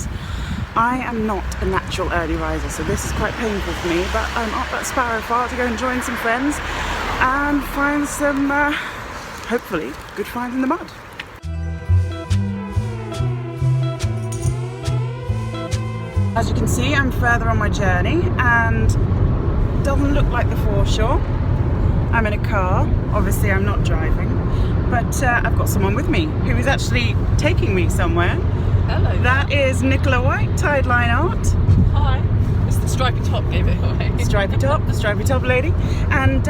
Thames. I am not a natural early riser, so this is quite painful for me, but I'm up at Sparrow Far to go and join some friends and find some, hopefully, good finds in the mud. As you can see, I'm further on my journey and doesn't look like the foreshore. I'm in a car, obviously I'm not driving, but I've got someone with me who is actually taking me somewhere. Hello. That is Nicola White, Tideline Art. Hi. It's the stripy top gave it away. The stripy top lady. And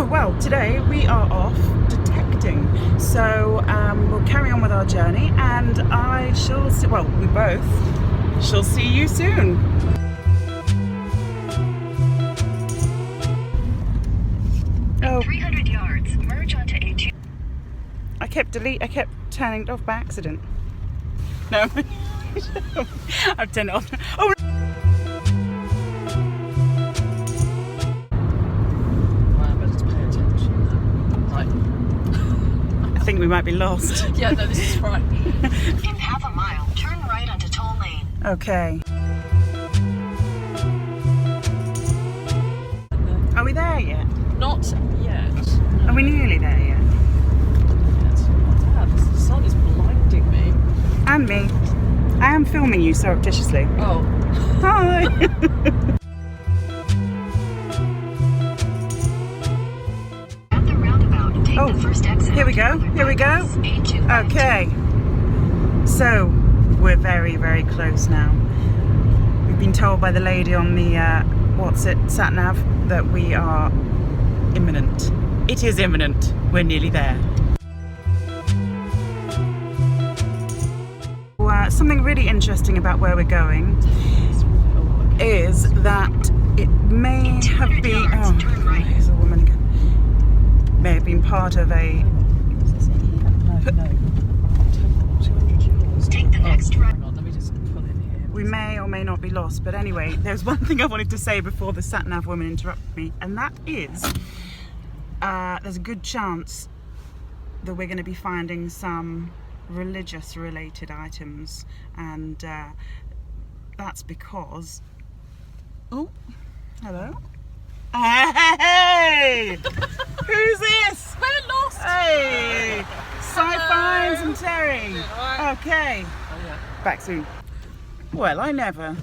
well, today we are off detecting. So we'll carry on with our journey and I shall see, well, we both shall see you soon. Oh. 300 yards, merge onto A2. I kept turning it off by accident. No. I've turned it off. Oh. I better pay attention. Right. I think we might be lost. Yeah, no, this is right. In half a mile, turn right onto Toll Lane. Okay. Are we there yet? Not yet. Are we nearly there yet? The sun is blinding me. And me. I am filming you surreptitiously. Oh. Hi! At the roundabout, take the first exit. Here we go. Here we go. Okay. So, we're very, very close now. We've been told by the lady on the, sat nav, that we are imminent. It is imminent. We're nearly there. Something really interesting about where we're going is that it may have been, oh, here's a woman again, may have been part of a, Take the next right. Let me just pull in here. we may or may not be lost, but anyway, there's one thing I wanted to say before the sat-nav woman interrupted me, and that is, there's a good chance that we're going to be finding some religious related items, and that's because, oh, hello, hey, who's this? We're lost. Hey, Sci-Fines and Terry. Okay, back soon. Well, I never.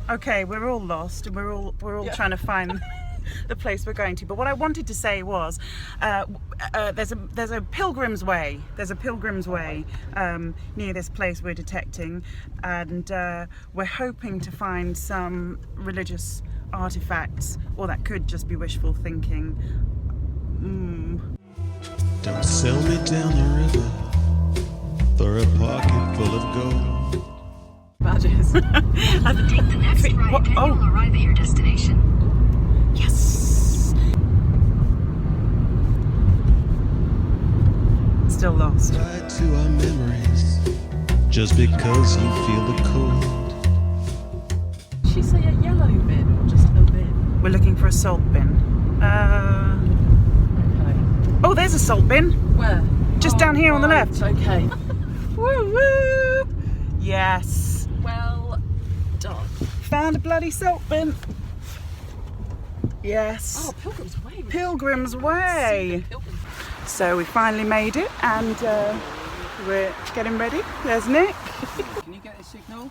Okay, we're all lost and we're all trying to find the place we're going to. But what I wanted to say was, there's a pilgrim's way. There's a pilgrim's way near this place we're detecting, and we're hoping to find some religious artifacts, or that could just be wishful thinking. Don't sell me down the river for a pocket full of gold. Badges. Take the next right, and you'll arrive at your destination. Yes! Still lost. Tied to our memories, just because you feel the cold. Did she say a yellow bin or just a bin? We're looking for a salt bin. Okay. Oh, there's a salt bin. Where? Just down here on the left. Okay. Woo woo! Yes. Well done. Found a bloody salt bin. Yes. Oh, Pilgrim's Way. Pilgrim's Way. Pilgrim's. So we finally made it, and we're getting ready. There's Nick. Can you get a signal?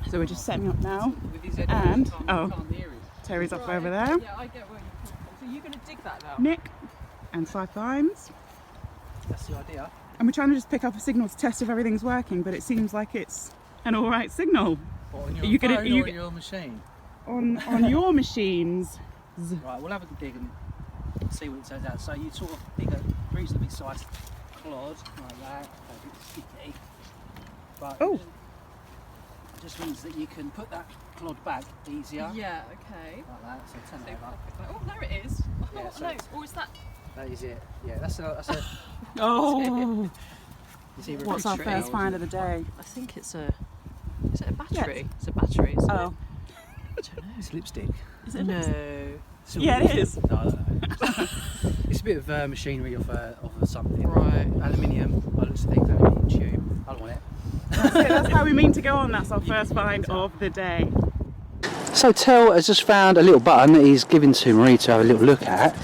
So we're just setting up now. With his head And can't hear it. Terry's off over there. Yeah, I get where you come from. So you're going to dig that now? Nick and Sci-Fines. That's the idea. And we're trying to just pick up a signal to test if everything's working, but it seems like it's an all right signal. What, on your You phone gonna- you- or on your machine? On your machines. Right, we'll have a dig and see what it turns out. So you sort of dig a reasonably sized clod like that. A bit sticky. But Oh. it just means that you can put that clod back easier. Yeah, okay. Like that. So turn it over. Oh, there it is. Yeah, Oh, so no, it's- or is that... That is it. Yeah, that's a Oh, it's either a what's our battery first or- find of the day? I think it's a... Is it a battery? Yes. It's a battery, isn't Oh, it? I don't know. It's lipstick. is it? No. Yeah, it is. No, I don't know. It's a bit of machinery of something. Right. Aluminium. By the looks of things, aluminium tube. I don't want it. That's it, that's how we mean to go on. That's our first find of the day. So Tel has just found a little button that he's given to Marie to have a little look at,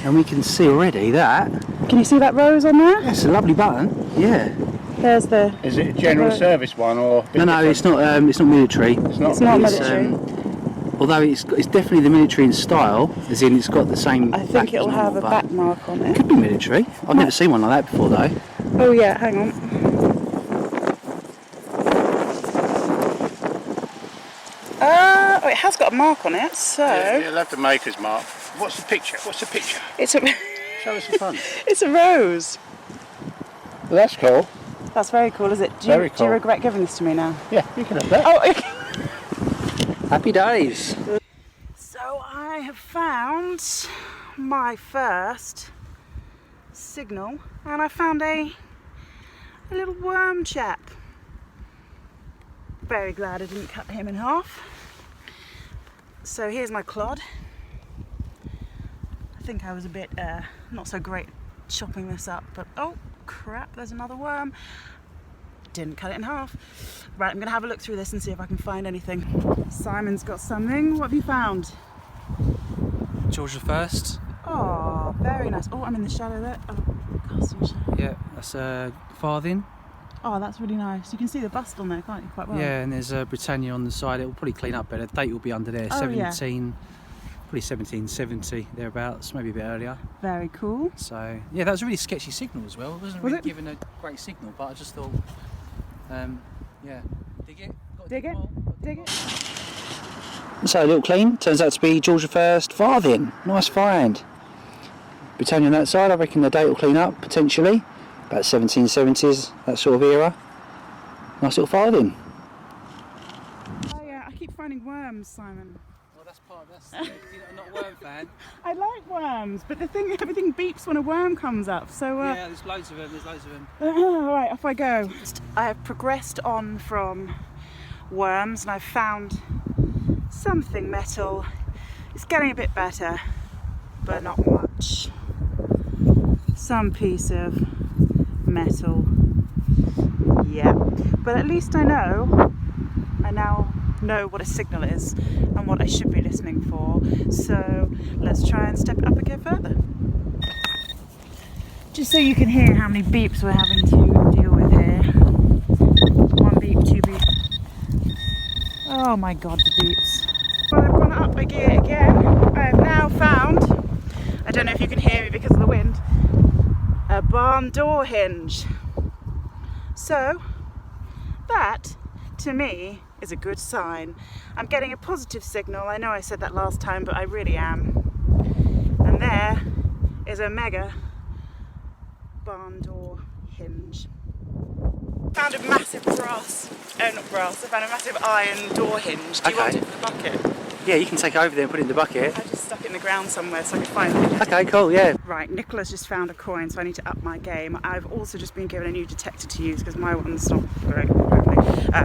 and we can see already that. Can you see that rose on there? That's a lovely button. Yeah. There's the... Is it a general service one or? No, it's not. It's not military. It's not. It's not military. Although it's definitely the military in style, as in it's got the same. I think it'll have a back back mark on it. Could be military. I've never seen one like that before though. Oh yeah, hang on. Oh, it has got a mark on it, so... Yeah, it'll have the maker's mark. What's the picture? What's the picture? It's a... Show us some fun. It's a rose. Well, that's cool. That's very cool, is it? Do Very you cool. regret giving this to me now? Yeah, you can have that. Oh, okay. Happy days. So I have found my first signal, and I found a little worm chap. Very glad I didn't cut him in half. So here's my clod. I think I was a bit not so great chopping this up, but oh crap, there's another worm. Didn't cut it in half. Right, I'm gonna have a look through this and see if I can find anything. Simon's got something. What have you found? George I. Oh, very nice. Oh, I'm in the shadow there. Oh, casting shadow. Yeah, that's a farthing. Oh, that's really nice. You can see the bust on there, can't you? Quite well. Yeah, and there's a Britannia on the side. It will probably clean up better. The date will be under there. Oh, 17, probably 1770 thereabouts, maybe a bit earlier. Very cool. So yeah, that was a really sketchy signal as well. It wasn't Was really it? giving a great signal, but I just thought, yeah, dig it. Got to Dig it. more. Dig it. So a little clean. Turns out to be George I. farthing. Nice find. Britannia on that side. I reckon the date will clean up potentially. About 1770s, that sort of era. Nice little farthing. Oh yeah, I keep finding worms, Simon. Well, that's part. You're not a worm fan. I like worms, but the thing, everything beeps when a worm comes up. So Yeah, there's loads of them. There's loads of them. all right, off I go. I have progressed on from worms, and I've found something metal. It's getting a bit better, but not much. Some piece of metal. Yeah, but at least I now know what a signal is and what I should be listening for. So let's try and step it up a bit further. Just so you can hear how many beeps we're having to deal with here. 1 beep, 2 beep. Oh my god, the beeps. Well, I've gone up a gear again. I have now found, I don't know if you can hear me because of the wind, a barn door hinge. So that, to me, is a good sign. I'm getting a positive signal. I know I said that last time, but I really am. And there is a mega barn door hinge. Found a massive I found a massive iron door hinge. Do you want it for the bucket? Yeah, you can take it over there and put it in the bucket. I just stuck it in the ground somewhere so I could find it. Okay, cool, yeah. Right, Nicola's just found a coin, so I need to up my game. I've also just been given a new detector to use because my one's not very good.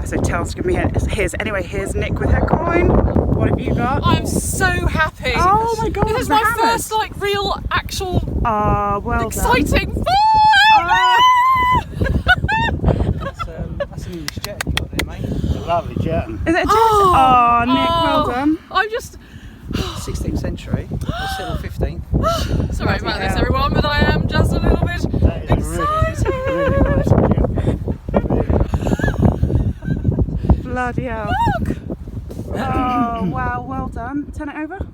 So Tel's give me his. Anyway, here's Nick with her coin. What have you got? I'm so happy. Oh my god, This is the my hammers. first like real, actual, Well exciting done. That's an English jet you got there, mate. It's a lovely jet. Is it a jet? Oh, Nick, well done. I'm just 16th century, or 15th. sorry about this, everyone, but I am just a little bit That is excited. really nice jet. Bloody hell. Look. Oh, wow, well done. Turn it over.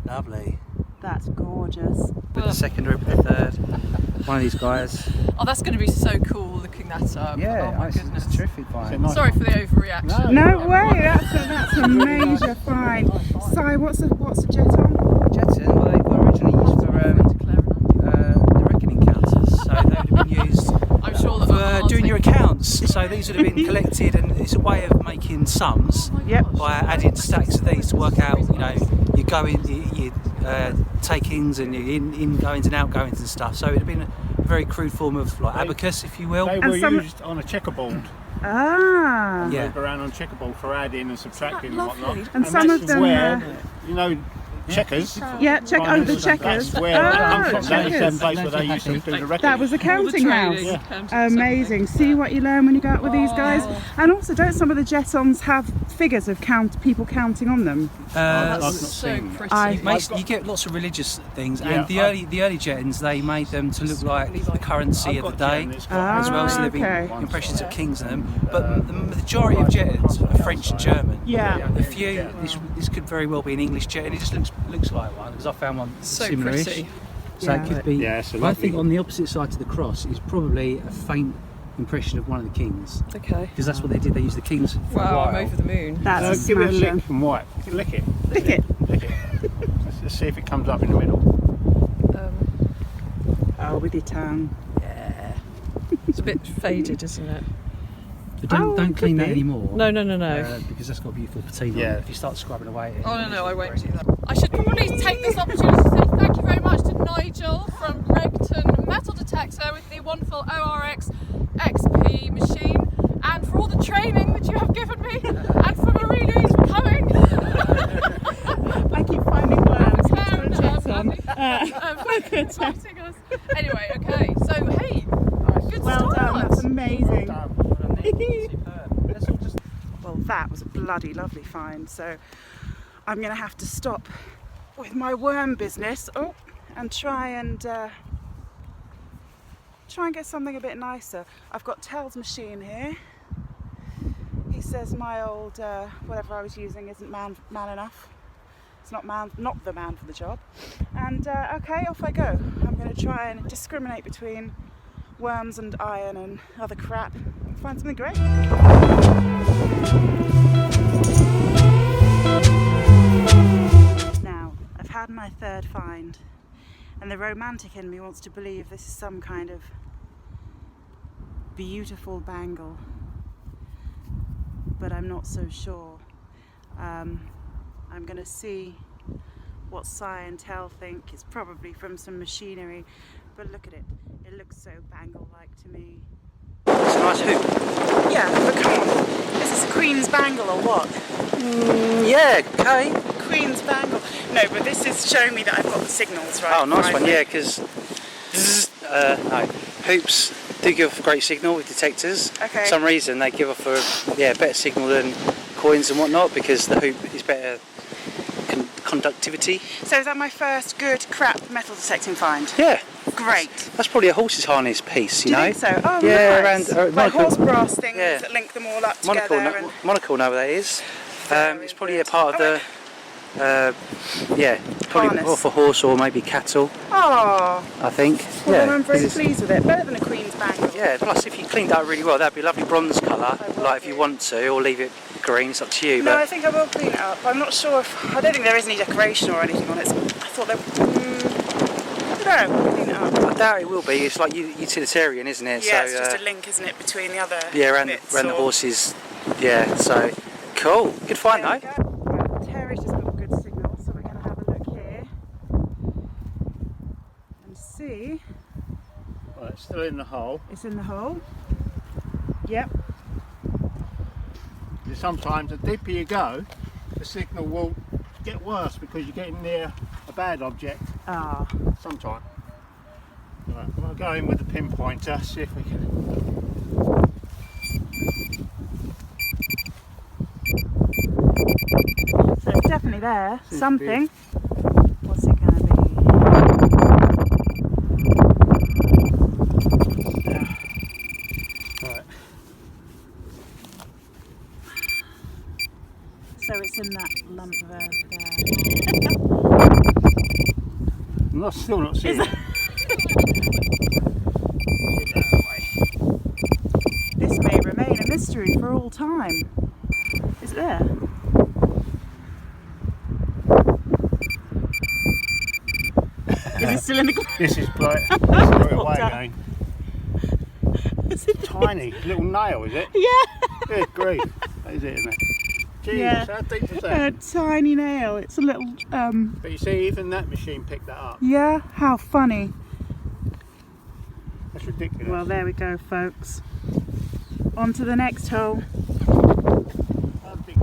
Lovely. That's gorgeous. Put the second or the third. One of these guys. Oh, that's going to be so cool looking that up. Yeah, oh my goodness. it's terrific find. nice Sorry for the overreaction. No way, that's a major find. Si, what's the jet on? Jetson, well, they were originally used for the reckoning counters, so they would have been used I'm sure that for doing your accounts. So these would have been collected, and it's a way of making sums Yep. by adding stacks of these to work out, your take-ins and your in-goings and outgoings and stuff. So it would have been a very crude form of like abacus, if you will. They And were some- used on a checkerboard. Ah. Yeah. Moved around on checkerboard for adding and subtracting and whatnot. lovely? And some that's of them, where, Checkers. Yeah, check. Oh, the checkers. That's where I'm from. That is the checkers. place where they used to do the records. That was the counting house. Amazing. See what you learn when you go out with these guys. And also, don't some of the Jetons have figures of people counting on them? I've not So seen pretty. You get lots of religious things, Yeah, and the early Jetons, they made them to look like the currency of the day as well, so there'd be impressions of kings in them. But the majority of Jetons are French and German. Yeah. A few, this could very well be an English Jeton. It just looks like one because I found one So similar-ish. pretty. So it could be. Yeah, it's a I lovely- think on the opposite side to the cross is probably a faint impression of one of the kings, Okay. because that's what they did. They used the kings for a Wow, while. I'm over the moon. That's a Give it a smasher. lick from white. Lick it. Lick it. Lick it. Let's see if it comes up in the middle. Oh, with your tongue. It's a bit faded, isn't it? But don't clean that anymore. No. Because that's got beautiful patina. Yeah. If you start scrubbing away. Oh no, I won't do that. I should probably take this opportunity to say thank you very much to Nigel from Gregton Metal Detector with the wonderful ORX XP machine, and for all the training that you have given me, and for Marina who's for coming. I keep finding worms. Karen, Good supporting us. Anyway, okay, so hey, good Well start. done. That's amazing. That's all just. Well, that was a bloody lovely find. So I'm going to have to stop with my worm business and try and get something a bit nicer. I've got Tell's machine here. He says my old whatever I was using isn't man enough. It's not the man for the job. And okay, off I go. I'm going to try and discriminate between worms and iron and other crap and find something great. Now, I've had my third find, and the romantic in me wants to believe this is some kind of beautiful bangle, but I'm not so sure. I'm going to see what Si and Tell think. It's probably from some machinery, but look at it. It looks so bangle-like to me. It's a nice hoop. Yeah, but come on. Is this a Queen's bangle or what? Yeah, okay. Queen's bangle. No, but this is showing me that I've got the signals right. Oh, nice right one, there. yeah, because hoops do give off a great signal with detectors. Okay. For some reason they give off a better signal than coins and whatnot, because the hoop is better conductivity. So is that my first good crap metal detecting find? Yeah. Great. That's probably a horse's harness piece, Do you know? think so? Oh, yeah, nice. around like Monaco. horse brass things Yeah. that link them all up together. Monaco know what that is. It's probably a part of the probably Harness. more for horse or maybe cattle, Oh, I think. well, yeah, then I'm very 'cause it's- pleased with it. Better than a Queen's bangle. Yeah, plus if you cleaned that really well, that'd be a lovely bronze colour, will like if do. you want to, or leave it green, it's up to you. No, I But think I will clean it up. I'm not sure if... I don't think there is any decoration or anything on it. So I thought there... I don't know, I'll clean it up. I doubt it will be, it's like utilitarian, isn't it? Yeah, so, it's just a link, isn't it, between the other around bits, the or- horses. Yeah, so cool. Good find There we though. go. Right, Terry's just got a good signal, so we're going to have a look here and see. Well, it's still in the hole. It's in the hole. Yep. Sometimes the deeper you go, the signal will get worse because you're getting near a bad object. Ah. Sometime. Right, we'll go in with the pinpointer, see if we can. So it's definitely there. Seems to Something. be. What's it going to be? Right. So it's in that lump of earth there. I'm still not seeing it. This may remain a mystery for all time. Is it there? Is it still in the ground? This is like throw it away done. again. Is it Tiny little nail, is it? Yeah. Good grief. That is it, isn't it? Jesus, Yeah. how deep is A that? tiny nail. It's a little. But you see, even that machine picked that up. Yeah. How funny. That's ridiculous. Well, there we go, folks. On to the next hole. How big-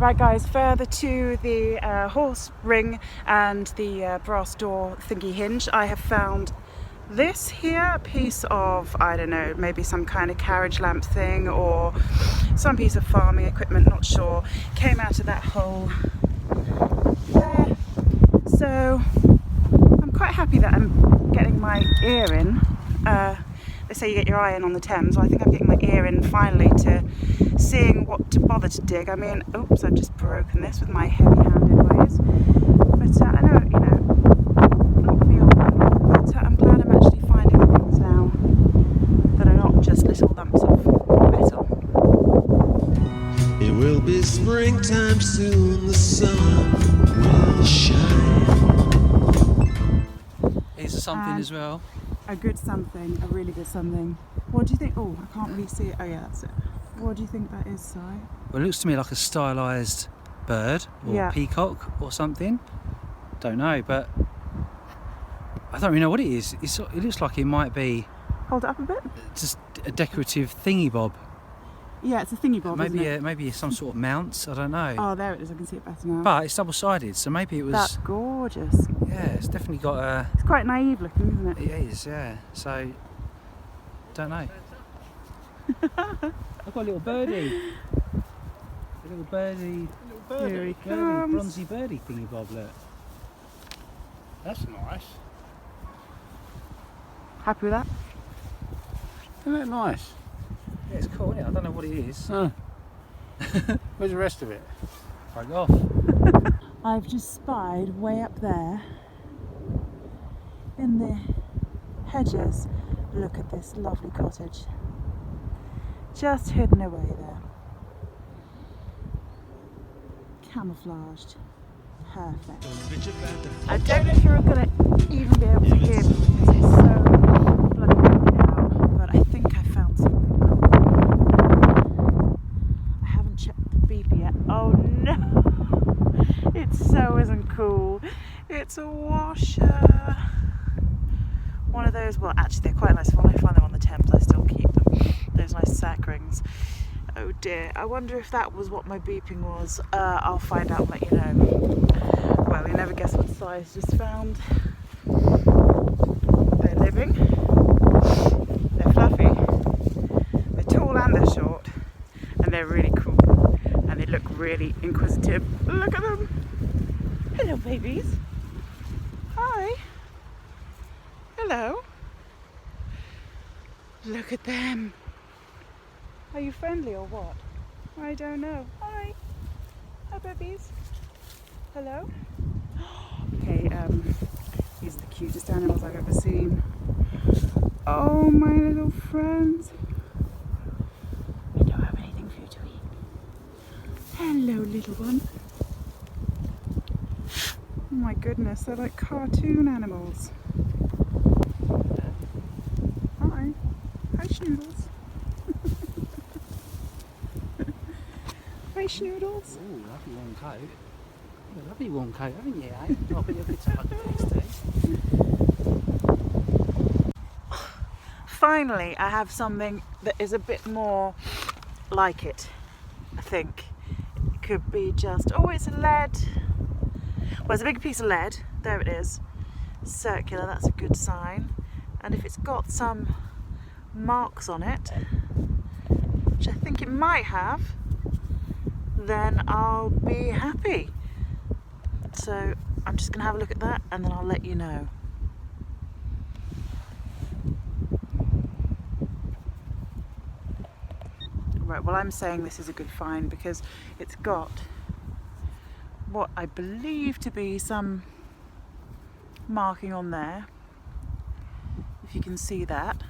Right guys, further to the horse ring and the brass door thingy hinge, I have found this here, a piece of, I don't know, maybe some kind of carriage lamp thing or some piece of farming equipment, not sure. Came out of that hole there. So I'm quite happy that I'm getting my ear in. They say you get your eye in on the Thames. Well, I think I'm getting my ear in finally to seeing what to bother to dig. I mean, oops, I've just broken this with my heavy-handed ways. But I know, you know, not for me all, but I'm glad I'm actually finding things now that are not just little lumps of metal. It will be springtime soon, the sun will shine. Here's something as well. A good something, a really good something. What do you think? Oh, I can't really see it. Oh yeah, that's it. What do you think that is, Si? Well, it looks to me like a stylised bird or peacock or something. Don't know, but I don't really know what it is. It looks like it might be... Hold it up a bit. Just a decorative thingy bob. Yeah, it's a thingy bob, Maybe isn't it? maybe some sort of mounts, I don't know. Oh, there it is, I can see it better now. But it's double-sided, so maybe it was... That's gorgeous. Yeah, it's definitely got a... It's quite naive looking, isn't it? It is, yeah. So, don't know. I've got a little birdie. A little birdie. Here he comes. Bronzy birdie thingy bob, look. That's nice. Happy with that? Isn't that nice? Yeah, it's cool, isn't it? I don't know what it is. Where's the rest of it? Right off. I've just spied way up there in the hedges. Look at this lovely cottage. Just hidden away there. Camouflaged. Perfect. I don't know if you're going to even be able to hear me because it's so bloody windy out, but I think I found something cool. I haven't checked the beeper yet. Oh no! It so isn't cool. It's a washer. One of those, well actually they're quite nice. When I find them on the Thames I still keep them. Those nice sack rings. Oh dear, I wonder if that was what my beeping was. I'll find out and let you know. Well, you never guess what size just found. They're living. They're fluffy. They're tall and they're short. And they're really cool. And they look really inquisitive. Look at them. Hello babies. Hi. Hello. Look at them. Are you friendly or what? I don't know. Hi. Hi babies. Hello. Okay, these are the cutest animals I've ever seen. Oh my little friends. I don't have anything for you to eat. Hello little one. Oh my goodness, they're like cartoon animals. Hi. Hi Schnoodles. Hi Schnoodles. Oh, lovely warm coat. A lovely warm coat, haven't you, eh? Oh, but you're good to hug next day. Finally, I have something that is a bit more like it, I think. It could be just, oh, it's a lead. Well, it's a big piece of lead. There it is. Circular, that's a good sign. And if it's got some marks on it, which I think it might have, then I'll be happy. So I'm just going to have a look at that and then I'll let you know. Right, well I'm saying this is a good find because it's got what I believe to be some marking on there, if you can see that.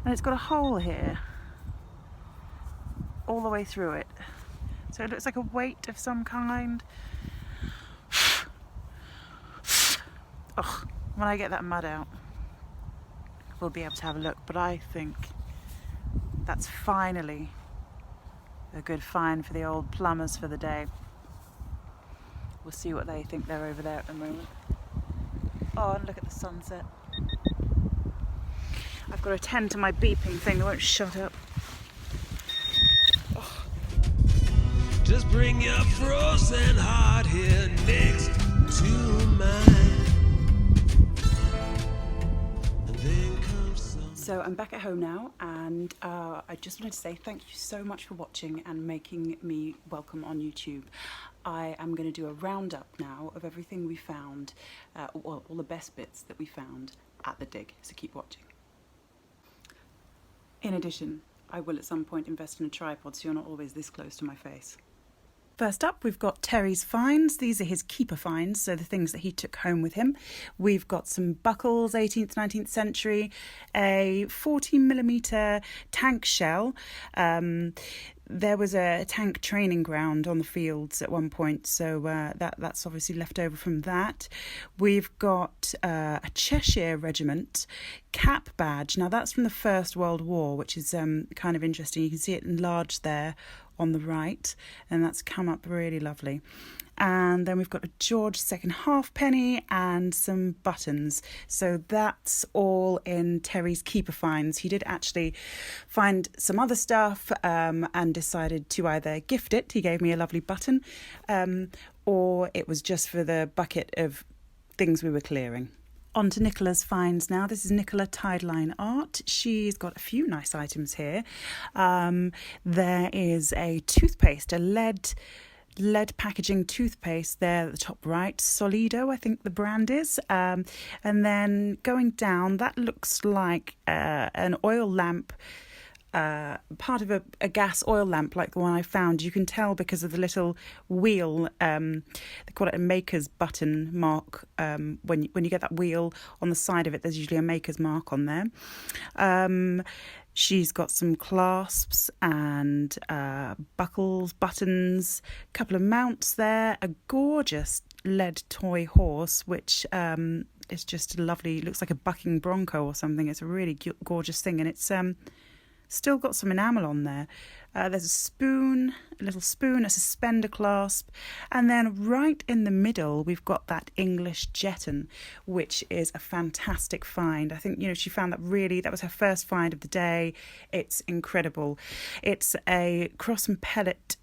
And it's got a hole here all the way through it. So it looks like a weight of some kind. Ugh, when I get that mud out, we'll be able to have a look. But I think that's finally a good find for the old plumbers for the day. We'll see what they think they're over there at the moment. Oh, and look at the sunset. I've got to attend to my beeping thing, they won't shut up. Just bring your frozen heart here next to mine. And then comes some. So I'm back at home now, and I just wanted to say thank you so much for watching and making me welcome on YouTube. I am going to do a roundup now of everything we found, well, all the best bits that we found at the dig, so keep watching. In addition, I will at some point invest in a tripod so you're not always this close to my face. First up, we've got Terry's finds. These are his keeper finds, so the things that he took home with him. We've got some buckles, 18th, 19th century, a 40mm tank shell. There was a tank training ground on the fields at one point, so that's obviously left over from that. We've got a Cheshire Regiment cap badge. Now that's from the First World War, which is kind of interesting. You can see it enlarged there on the right, and that's come up really lovely. And then we've got a George II halfpenny and some buttons. So that's all in Terry's keeper finds. He did actually find some other stuff and decided to either gift it, he gave me a lovely button, or it was just for the bucket of things we were clearing. On to Nicola's finds now. This is Nicola Tideline Art. She's got a few nice items here. There is a toothpaste, a lead packaging toothpaste there at the top right. Solido, I think the brand is. And then going down, that looks like an oil lamp, part of a gas oil lamp like the one I found. You can tell because of the little wheel, they call it a maker's button mark. When you get that wheel on the side of it, there's usually a maker's mark on there. She's got some clasps and buckles, buttons, a couple of mounts there, a gorgeous lead toy horse, which is just lovely. Looks like a bucking bronco or something. It's a really gorgeous thing, and it's still got some enamel on there. There's a spoon, a little spoon, a suspender clasp, and then right in the middle we've got that English jetton, which is a fantastic find. I think, she found that was her first find of the day. It's incredible. It's a cross and pellet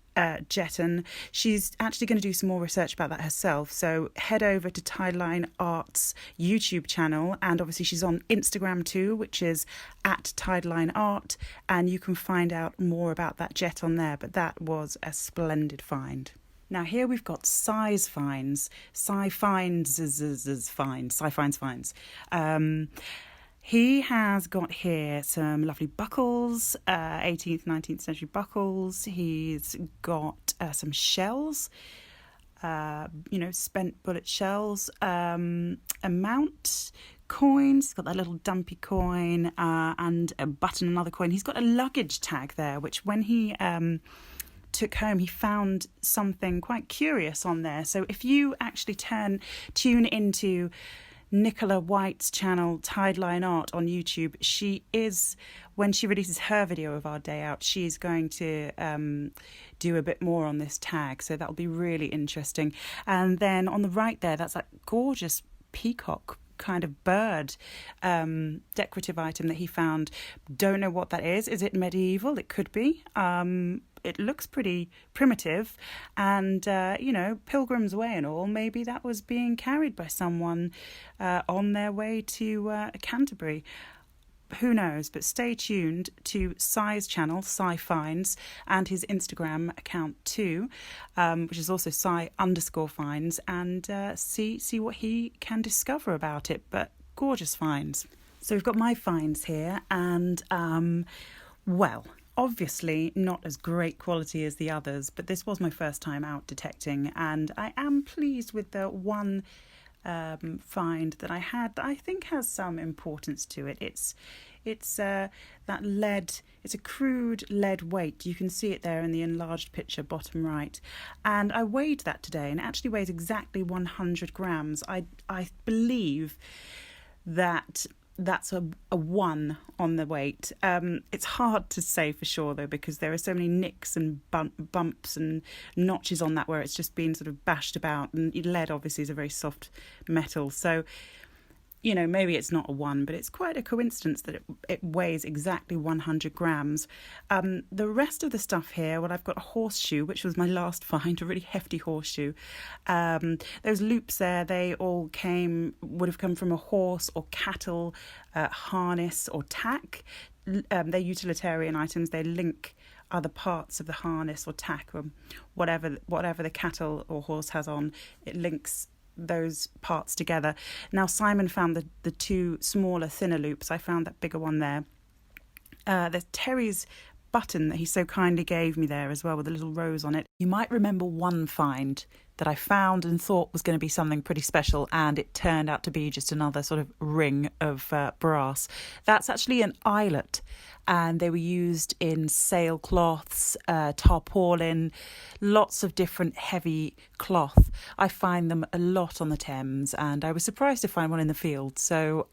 jetton. She's actually going to do some more research about that herself, so head over to Tideline Art's YouTube channel, and obviously she's on Instagram too, which is at Tideline Art, and you can find out more about that jet on there. But that was a splendid find. Now here we've got Si's finds. Si finds. He has got here some lovely buckles, 18th, 19th century buckles. He's got some shells, spent bullet shells, a mount, coins. He's got that little dumpy coin and a button, another coin. He's got a luggage tag there, which when he took home, he found something quite curious on there. So if you actually tune into Nicola White's channel, Tideline Art, on YouTube, when she releases her video of our day out, she's going to do a bit more on this tag, so that'll be really interesting. And then on the right there, that's that gorgeous peacock kind of bird decorative item that he found. Don't know what that is. Is it medieval? It could be. It looks pretty primitive, and Pilgrim's Way and all, maybe that was being carried by someone on their way to Canterbury. Who knows? But stay tuned to Si's channel, Si Finds, and his Instagram account too, which is also Si_finds, and see what he can discover about it. But gorgeous finds. So we've got my finds here, and obviously not as great quality as the others, but this was my first time out detecting, and I am pleased with the one find that I had that I think has some importance to it. It's that lead. It's a crude lead weight. You can see it there in the enlarged picture, bottom right. And I weighed that today, and it actually weighs exactly 100 grams. I believe that's a 1 on the weight. It's hard to say for sure though, because there are so many nicks and bumps and notches on that where it's just been sort of bashed about, and lead obviously is a very soft metal, so you know, maybe it's not a 1, but it's quite a coincidence that it weighs exactly 100 grams. The rest of the stuff here, well, I've got a horseshoe, which was my last find, a really hefty horseshoe. Those loops there, they all would have come from a horse or cattle harness or tack. They're utilitarian items. They link other parts of the harness or tack or whatever the cattle or horse has on. It links those parts together. Now Simon found the 2 smaller, thinner loops. I found that bigger one there. There's Terry's button that he so kindly gave me there as well, with a little rose on it. You might remember one find that I found and thought was going to be something pretty special, and it turned out to be just another sort of ring of brass. That's actually an eyelet, and they were used in sailcloths, tarpaulin, lots of different heavy cloth. I find them a lot on the Thames, and I was surprised to find one in the field. So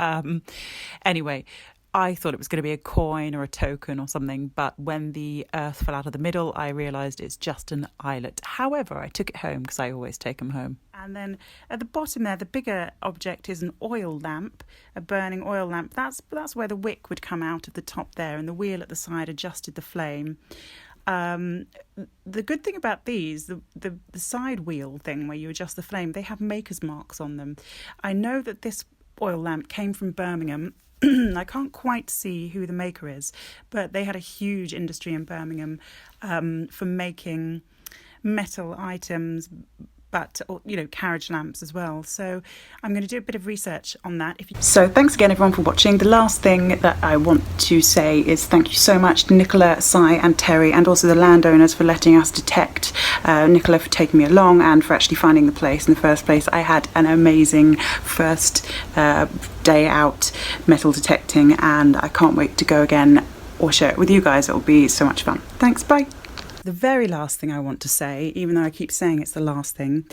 anyway, I thought it was going to be a coin or a token or something, but when the earth fell out of the middle, I realised it's just an eyelet. However, I took it home because I always take them home. And then at the bottom there, the bigger object is an oil lamp, a burning oil lamp. That's where the wick would come out of the top there, and the wheel at the side adjusted the flame. The good thing about these, the side wheel thing where you adjust the flame, they have maker's marks on them. I know that this oil lamp came from Birmingham. I can't quite see who the maker is, but they had a huge industry in Birmingham for making metal items, but, you know, carriage lamps as well. So I'm going to do a bit of research on that. So thanks again, everyone, for watching. The last thing that I want to say is thank you so much to Nicola, Si and Terry, and also the landowners for letting us detect. Nicola for taking me along and for actually finding the place in the first place. I had an amazing first day out metal detecting, and I can't wait to go again or share it with you guys. It'll be so much fun. Thanks, bye. The very last thing I want to say, even though I keep saying it's the last thing,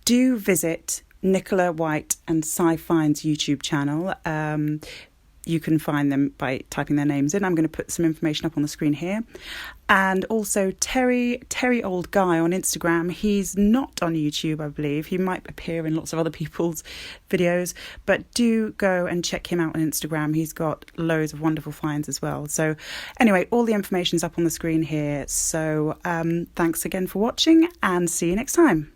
do visit Nicola White and Si Fine's YouTube channel. You can find them by typing their names in. I'm going to put some information up on the screen here. And also Terry Old Guy on Instagram. He's not on YouTube, I believe. He might appear in lots of other people's videos, but do go and check him out on Instagram. He's got loads of wonderful finds as well. So anyway, all the information's up on the screen here. So thanks again for watching, and see you next time.